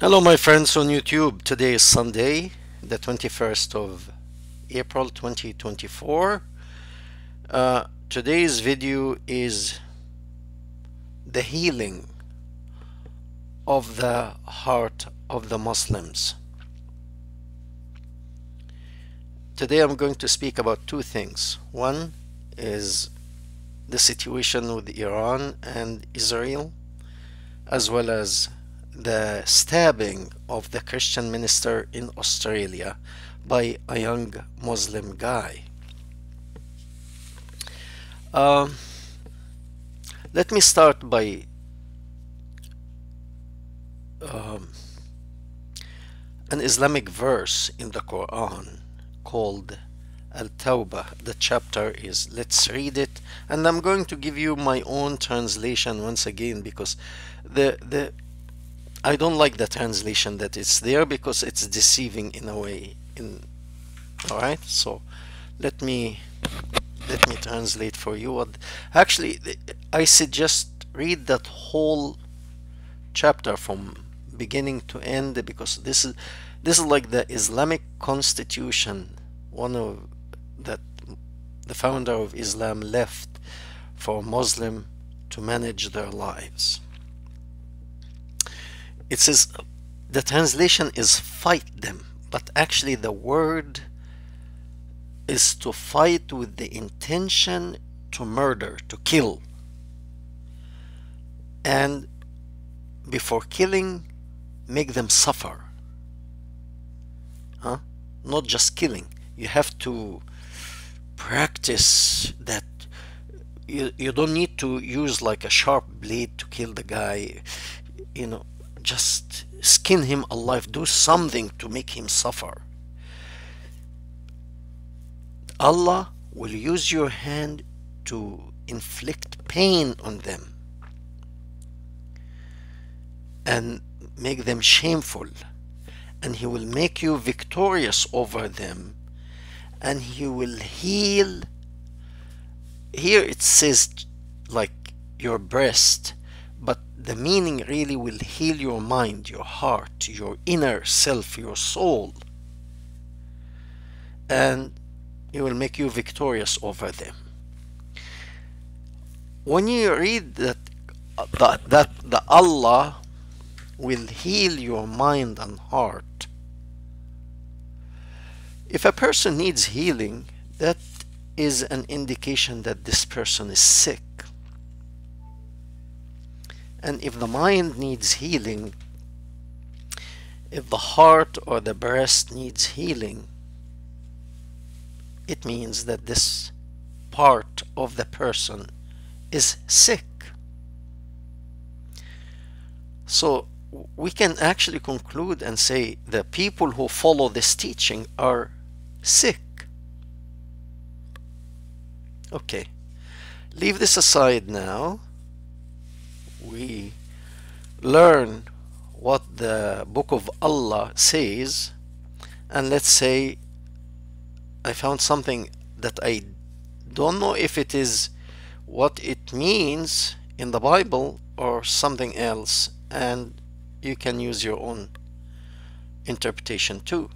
Hello, my friends on YouTube. Today is Sunday, the 21st of April 2024. Today's video is the healing of the heart of the Muslims. Today I'm going to speak about two things. One is the situation with Iran and Israel, as well as the stabbing of the Christian minister in Australia by a young Muslim guy. Let me start by an Islamic verse in the Quran called Al-Tawbah. The chapter is, let's read it, and I'm going to give you my own translation once again because I don't like the translation that it's there because it's deceiving in a way. All right, so let me translate for you. Actually, I suggest read that whole chapter from beginning to end because this is like the Islamic constitution, one of that the founder of Islam left for Muslim to manage their lives. It says the translation is fight them, but actually the word is to fight with the intention to murder, to kill. And before killing, make them suffer. Not just killing. You have to practice that. You don't need to use like a sharp blade to kill the guy. Just skin him alive. Do something to make him suffer. Allah will use your hand to inflict pain on them and make them shameful, and He will make you victorious over them, and He will heal. Here it says like your breast, but the meaning really will heal your mind, your heart, your inner self, your soul, and He will make you victorious over them. When you read that the Allah will heal your mind and heart, if a person needs healing, that is an indication that this person is sick. And if the mind needs healing, if the heart or the breast needs healing, it means that this part of the person is sick. So we can actually conclude and say the people who follow this teaching are sick. Okay, leave this aside now. We learn what the Book of Allah says, and let's say I found something that I don't know if it is what it means in the Bible or something else, and you can use your own interpretation too.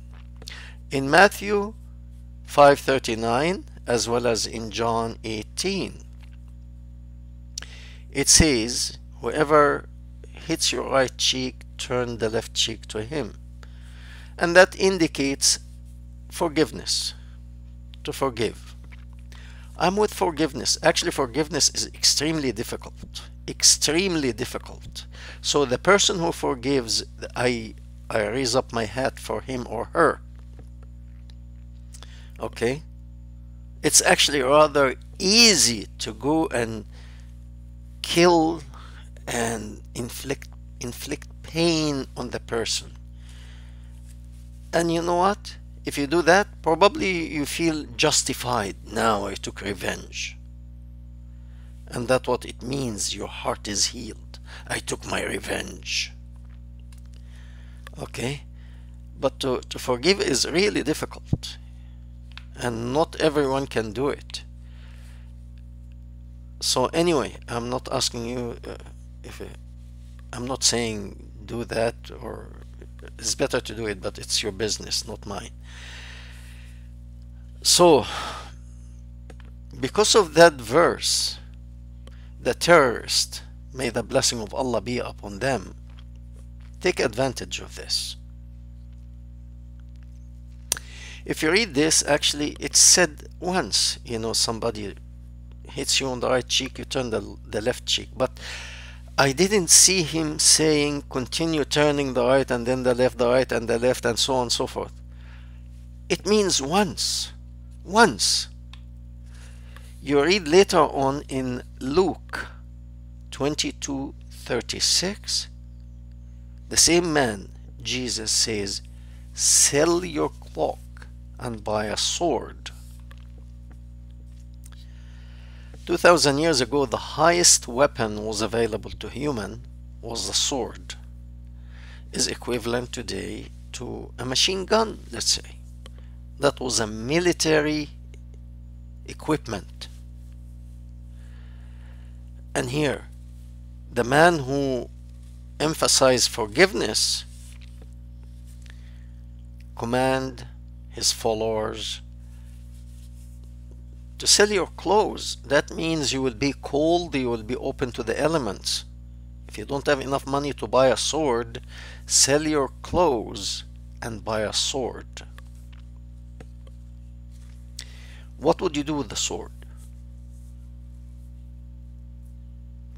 In Matthew 5:39 as well as in John 18, it says, whoever hits your right cheek, turn the left cheek to him. And that indicates forgiveness, to forgive. I'm with forgiveness. Actually, forgiveness is extremely difficult. Extremely difficult. So the person who forgives, I raise up my hat for him or her. Okay? It's actually rather easy to go and kill and inflict pain on the person. And you know what? If you do that, probably you feel justified. Now I took revenge. And that's what it means. Your heart is healed. I took my revenge. Okay? But to forgive is really difficult. And not everyone can do it. So anyway, I'm not asking you I'm not saying do that, or it's better to do it, but it's your business, not mine. So, because of that verse, the terrorists, may the blessing of Allah be upon them, take advantage of this. If you read this, actually, it's said once, you know, somebody hits you on the right cheek, you turn the left cheek. But I didn't see him saying, continue turning the right and then the right and the left, and so on and so forth. It means once. Once. You read later on in Luke 22:36, the same man, Jesus, says, sell your cloak and buy a sword. 2,000 years ago, the highest weapon was available to human was the sword. Is equivalent today to a machine gun, let's say. That was a military equipment. And here, the man who emphasized forgiveness command his followers to sell your clothes. That means you will be cold, you will be open to the elements. If you don't have enough money to buy a sword, sell your clothes and buy a sword. What would you do with the sword?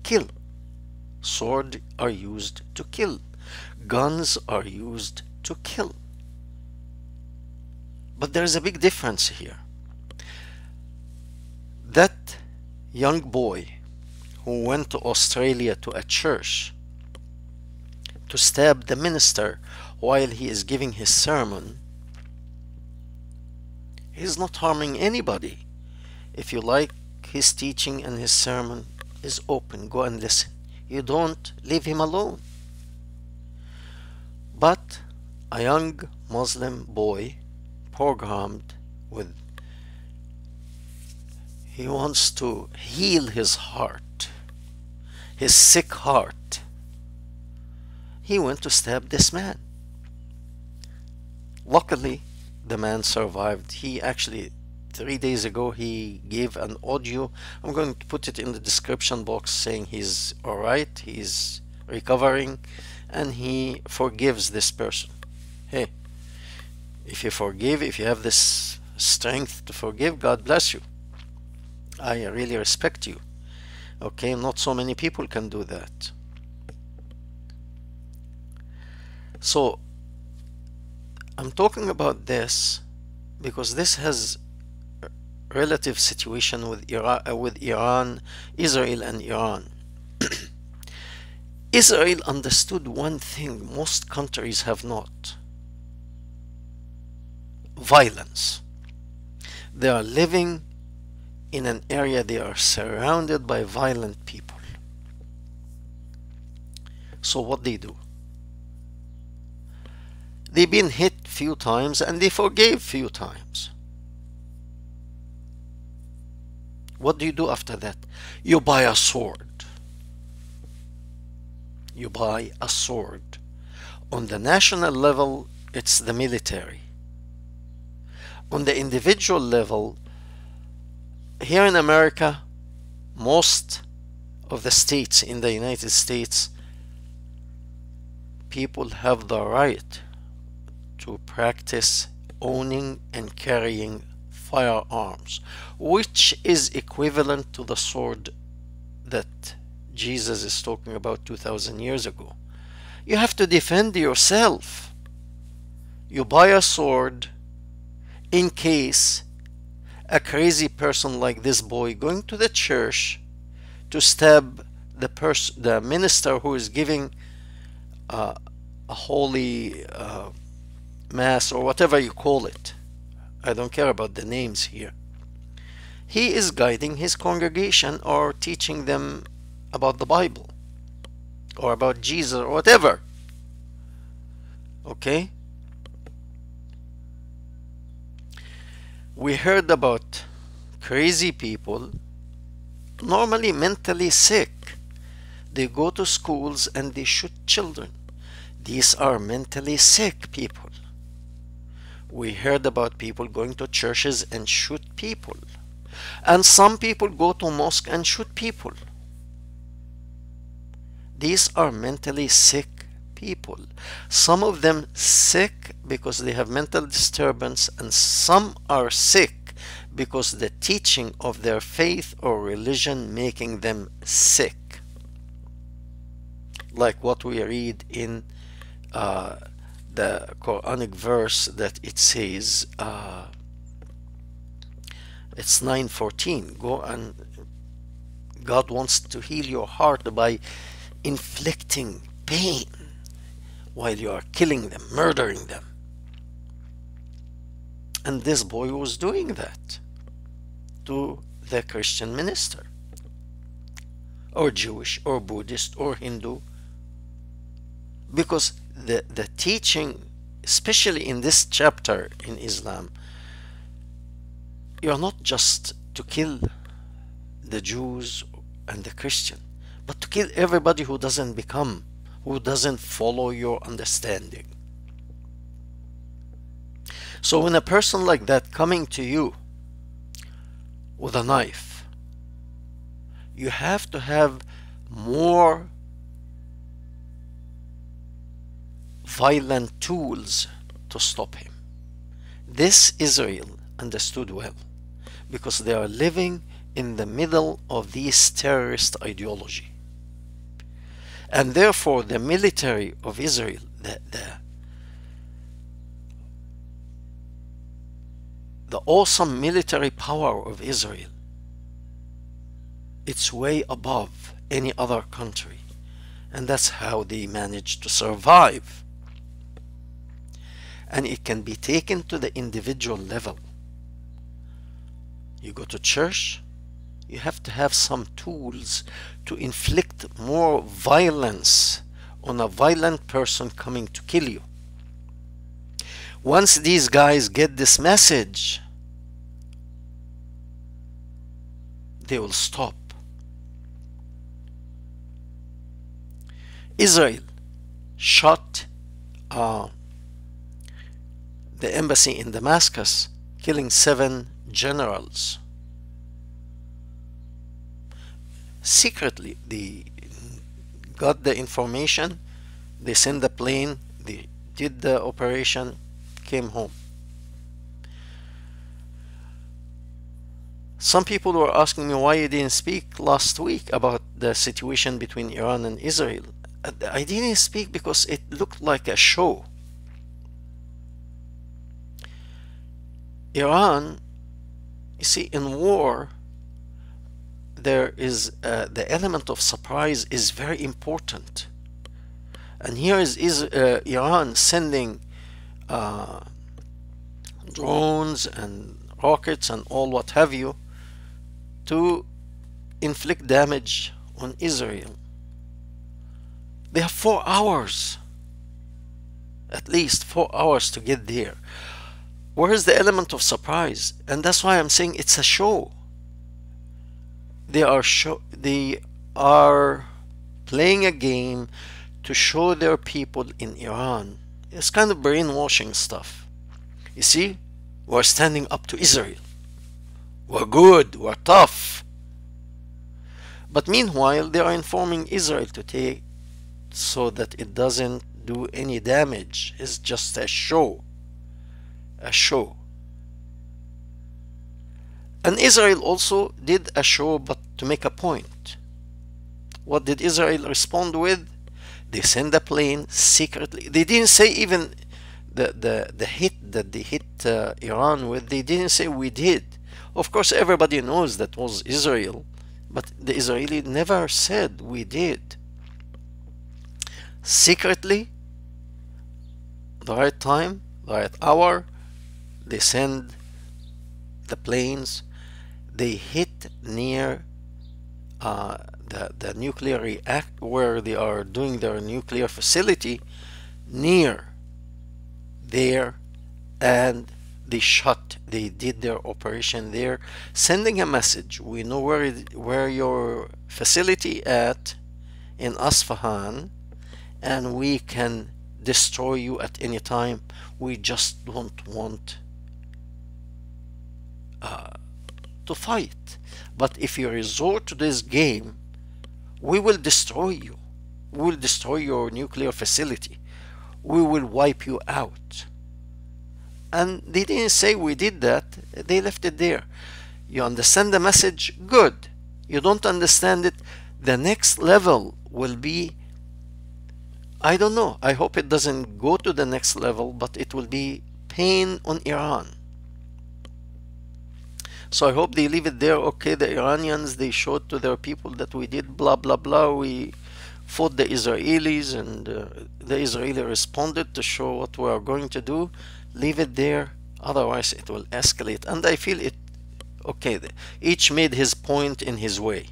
Kill. Swords are used to kill. Guns are used to kill. But there is a big difference here. That young boy who went to Australia to a church to stab the minister while he is giving his sermon, he's not harming anybody. If you like his teaching and his sermon is open, go and listen. You don't, leave him alone. But a young Muslim boy programmed with, he wants to heal his heart, his sick heart. He went to stab this man. Luckily, the man survived. He actually, 3 days ago, he gave an audio. I'm going to put it in the description box saying he's alright, he's recovering, and he forgives this person. Hey, if you forgive, if you have this strength to forgive, God bless you. I really respect you. Okay, not so many people can do that. So, I'm talking about this because this has a relative situation with Iran, Israel and Iran. Israel understood one thing most countries have not: violence. They are living in an area, they are surrounded by violent people. So what they do? They've been hit few times and they forgave few times. What do you do after that? You buy a sword. You buy a sword. On the national level, it's the military. On the individual level, here in America, most of the states in the United States, people have the right to practice owning and carrying firearms, which is equivalent to the sword that Jesus is talking about 2,000 years ago. You have to defend yourself. You buy a sword in case a crazy person like this boy going to the church to stab the minister who is giving a holy mass or whatever you call it. I don't care about the names here. He is guiding his congregation or teaching them about the Bible or about Jesus or whatever. Okay? We heard about crazy people, normally mentally sick. They go to schools and they shoot children. These are mentally sick people. We heard about people going to churches and shoot people. And some people go to mosque and shoot people. These are mentally sick people. Some of them sick because they have mental disturbance, and some are sick because the teaching of their faith or religion making them sick. Like what we read in the Quranic verse that it says, it's 9:14. Go and God wants to heal your heart by inflicting pain while you are killing them, murdering them. And this boy was doing that to the Christian minister, or Jewish, or Buddhist, or Hindu, because the teaching, especially in this chapter in Islam, you're not just to kill the Jews and the Christian, but to kill everybody who doesn't follow your understanding. So when a person like that coming to you with a knife, you have to have more violent tools to stop him. This Israel understood well, because they are living in the middle of this terrorist ideology. And therefore the military of Israel, the awesome military power of Israel, it's way above any other country. And that's how they managed to survive. And it can be taken to the individual level. You go to church, you have to have some tools to inflict more violence on a violent person coming to kill you. Once these guys get this message, they will stop. Israel shot the embassy in Damascus, killing 7 generals. Secretly, they got the information, they sent the plane, they did the operation, came home. Some people were asking me why you didn't speak last week about the situation between Iran and Israel. I didn't speak because it looked like a show. Iran, you see, in war, there is the element of surprise is very important. And here is Iran sending drones and rockets and all what have you to inflict damage on Israel. They have 4 hours, at least 4 hours to get there. Where is the element of surprise? And that's why I'm saying it's a show. They are playing a game to show their people in Iran. It's kind of brainwashing stuff. You see, we're standing up to Israel. We're good, we're tough. But meanwhile, they are informing Israel to take so that it doesn't do any damage. It's just a show. A show. And Israel also did a show, but to make a point. What did Israel respond with? They sent a plane secretly. They didn't say even the hit that they hit Iran with. They didn't say we did. Of course, everybody knows that was Israel, but the Israeli never said we did. Secretly, the right time, the right hour, they send the planes. They hit near the nuclear reactor where they are doing their nuclear facility, near there, and they shot. They did their operation there, sending a message. We know where your facility at in Isfahan, and we can destroy you at any time. We just don't want to fight. But if you resort to this game, we will destroy you. We will destroy your nuclear facility. We will wipe you out. And they didn't say we did that. They left it there. You understand the message? Good. You don't understand it? The next level will be, I don't know. I hope it doesn't go to the next level, but it will be pain on Iran. So I hope they leave it there. Okay, the Iranians, they showed to their people that we did blah, blah, blah. We fought the Israelis, and the Israeli responded to show what we are going to do. Leave it there. Otherwise, it will escalate. And I feel it, okay, each made his point in his way.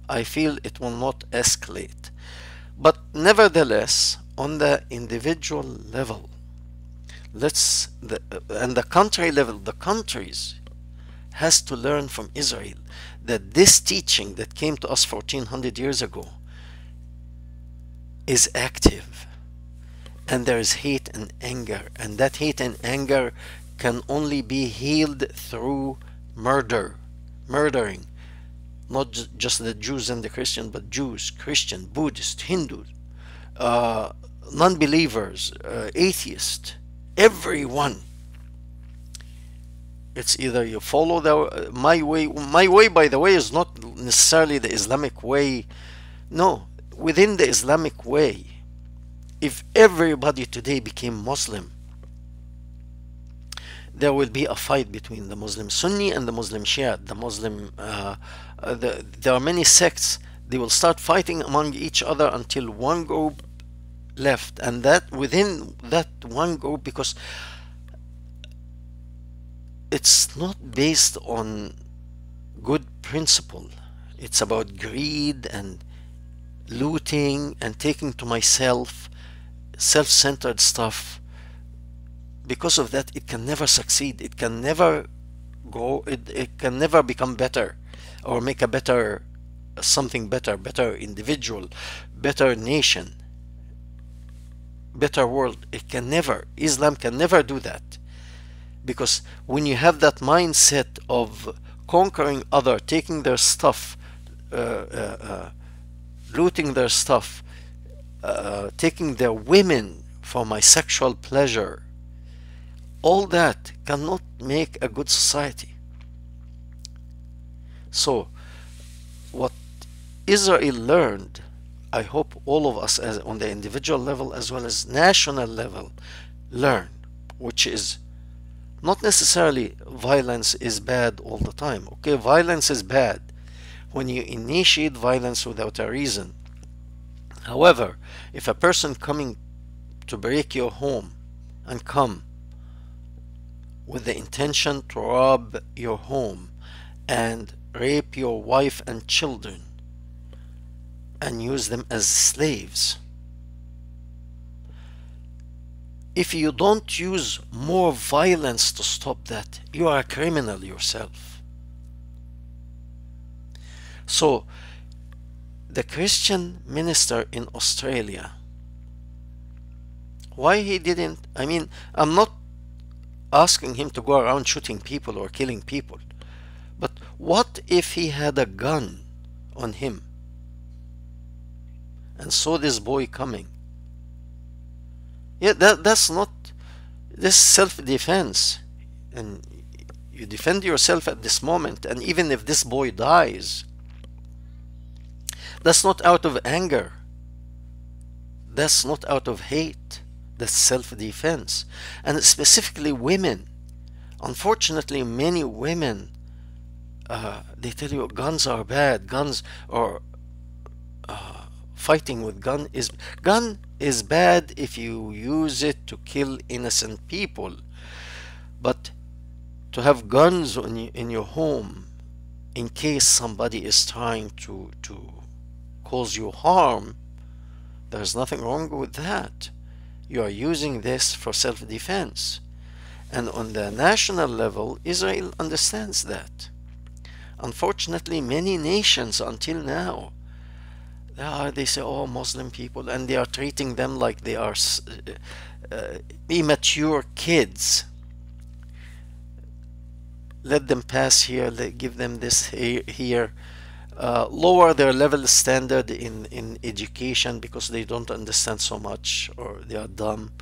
I feel it will not escalate. But nevertheless, on the individual level, and the country level, the countries has to learn from Israel that this teaching that came to us 1400 years ago is active, and there is hate and anger, and that hate and anger can only be healed through murdering not just the Jews and the Christians, but Jews, Christian, Buddhist, Hindus, non-believers, atheists, everyone. It's either you follow my way. My way, by the way, is not necessarily the Islamic way. No, within the Islamic way, if everybody today became Muslim, there will be a fight between the Muslim Sunni and the Muslim Shia. The Muslim, there are many sects. They will start fighting among each other until one group left, and that within that one group, because it's not based on good principle. It's about greed and looting and taking to myself, self-centered stuff. Because of that, it can never succeed. It can never go, it can never become better or make a better, something better, better individual, better nation, better world. It can never, Islam can never do that. Because when you have that mindset of conquering other, taking their stuff, looting their stuff, taking their women for my sexual pleasure, all that cannot make a good society. So what Israel learned, I hope all of us as on the individual level as well as national level learn, which is not necessarily violence is bad all the time. Okay, violence is bad when you initiate violence without a reason. However, if a person coming to break your home and come with the intention to rob your home and rape your wife and children and use them as slaves, if you don't use more violence to stop that, you are a criminal yourself. So the Christian minister in Australia, why he didn't, I mean, I'm not asking him to go around shooting people or killing people, but what if he had a gun on him and saw this boy coming? Yeah, that's not, this self-defense, and you defend yourself at this moment, and even if this boy dies, that's not out of anger, that's not out of hate, that's self-defense. And specifically women, unfortunately many women, they tell you guns are bad, guns or fighting with gun is bad if you use it to kill innocent people, but to have guns in your home in case somebody is trying to cause you harm, there's nothing wrong with that. You are using this for self-defense. And on the national level, Israel understands that. Unfortunately, many nations until now, They say, oh, Muslim people, and they are treating them like they are immature kids. Let them pass here, give them this here. Lower their level standard in education because they don't understand so much or they are dumb.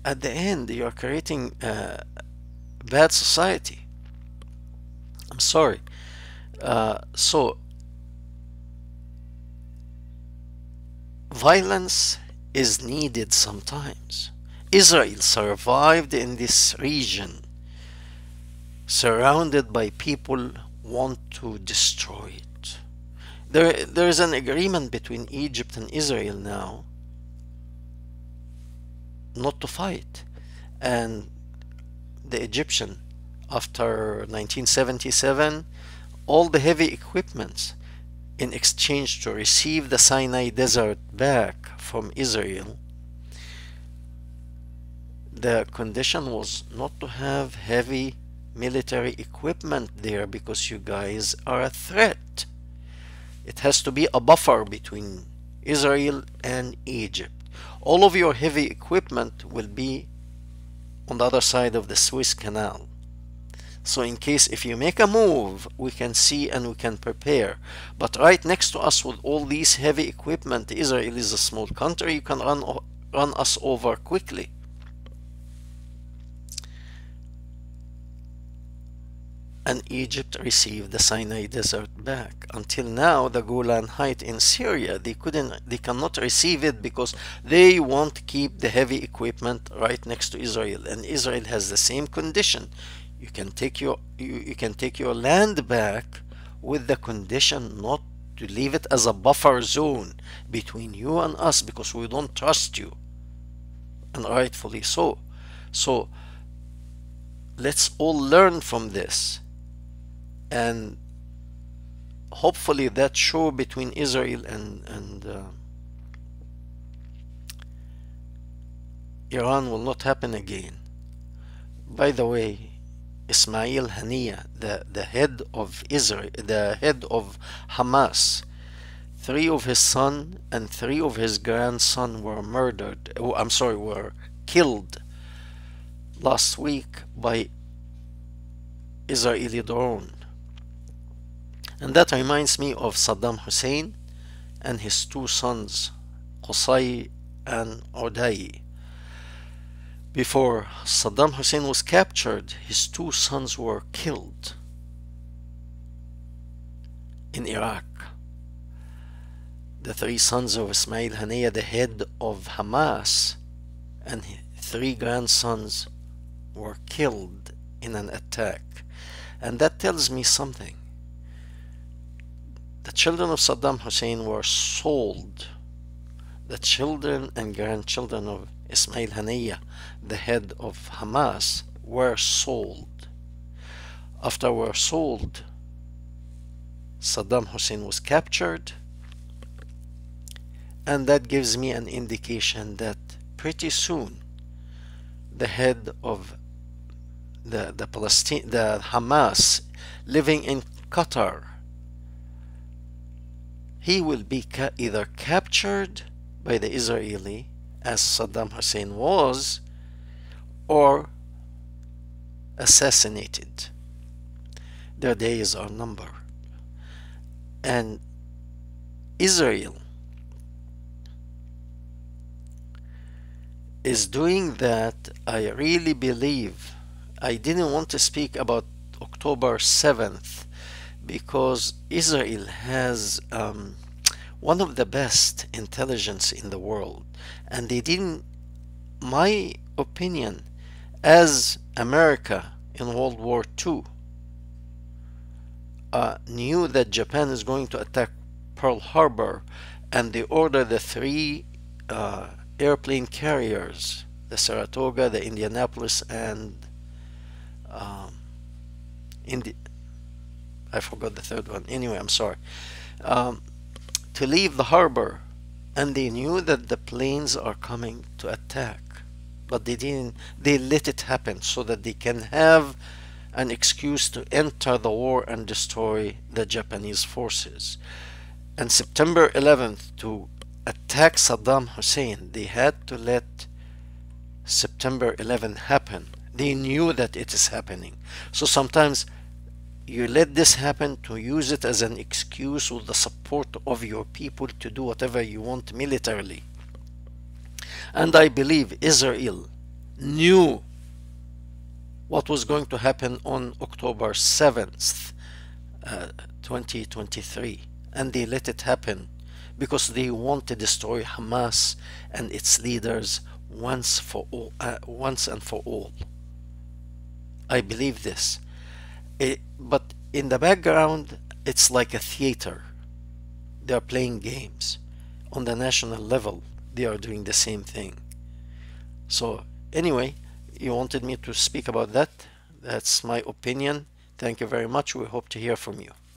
At the end, you are creating a bad society. I'm sorry. So violence is needed sometimes. Israel survived in this region, surrounded by people want to destroy it. There is an agreement between Egypt and Israel now not to fight. And the Egyptian, after 1977, all the heavy equipment in exchange to receive the Sinai Desert back from Israel, the condition was not to have heavy military equipment there because you guys are a threat. It has to be a buffer between Israel and Egypt. All of your heavy equipment will be on the other side of the Suez Canal. So in case if you make a move, we can see and we can prepare. But right next to us with all these heavy equipment, Israel is a small country, you can run us over quickly. And Egypt received the Sinai Desert back. Until now, the Golan Heights in Syria, they cannot receive it because they want to keep the heavy equipment right next to Israel. And Israel has the same condition. You can take your land back with the condition not to leave it as a buffer zone between you and us because we don't trust you. And rightfully so. So let's all learn from this. And hopefully that show between Israel and Iran will not happen again. By the way, Ismail Haniyeh, the head of Israel, the head of Hamas, 3 of his son and 3 of his grandson were murdered. Oh, I'm sorry, were killed last week by Israeli drone. And that reminds me of Saddam Hussein and his 2 sons, Qusay and Uday. Before Saddam Hussein was captured, his 2 sons were killed in Iraq. The 3 sons of Ismail Haniyeh, the head of Hamas, and 3 grandsons were killed in an attack. And that tells me something. The children of Saddam Hussein were sold. The children and grandchildren of Ismail Haniyeh, the head of Hamas, were sold. After were sold, Saddam Hussein was captured, and that gives me an indication that pretty soon the head of the Hamas living in Qatar, he will be either captured by the Israeli, as Saddam Hussein was, or assassinated. Their days are numbered. And Israel is doing that. I really believe. I didn't want to speak about October 7th because Israel has one of the best intelligence in the world, and they didn't, my opinion, as America in World War II knew that Japan is going to attack Pearl Harbor, and they ordered the 3 airplane carriers, the Saratoga, the Indianapolis, and I forgot the 3rd one. Anyway, I'm sorry. To leave the harbor, and they knew that the planes are coming to attack, but they didn't. They let it happen so that they can have an excuse to enter the war and destroy the Japanese forces. And September 11th, to attack Saddam Hussein, they had to let September 11th happen. They knew that it is happening. So sometimes you let this happen to use it as an excuse with the support of your people to do whatever you want militarily. And I believe Israel knew what was going to happen on October 7th, 2023, and they let it happen because they want to destroy Hamas and its leaders once and for all. I believe this. But in the background, it's like a theater. They are playing games. On the national level, they are doing the same thing. So anyway, you wanted me to speak about that. That's my opinion. Thank you very much. We hope to hear from you.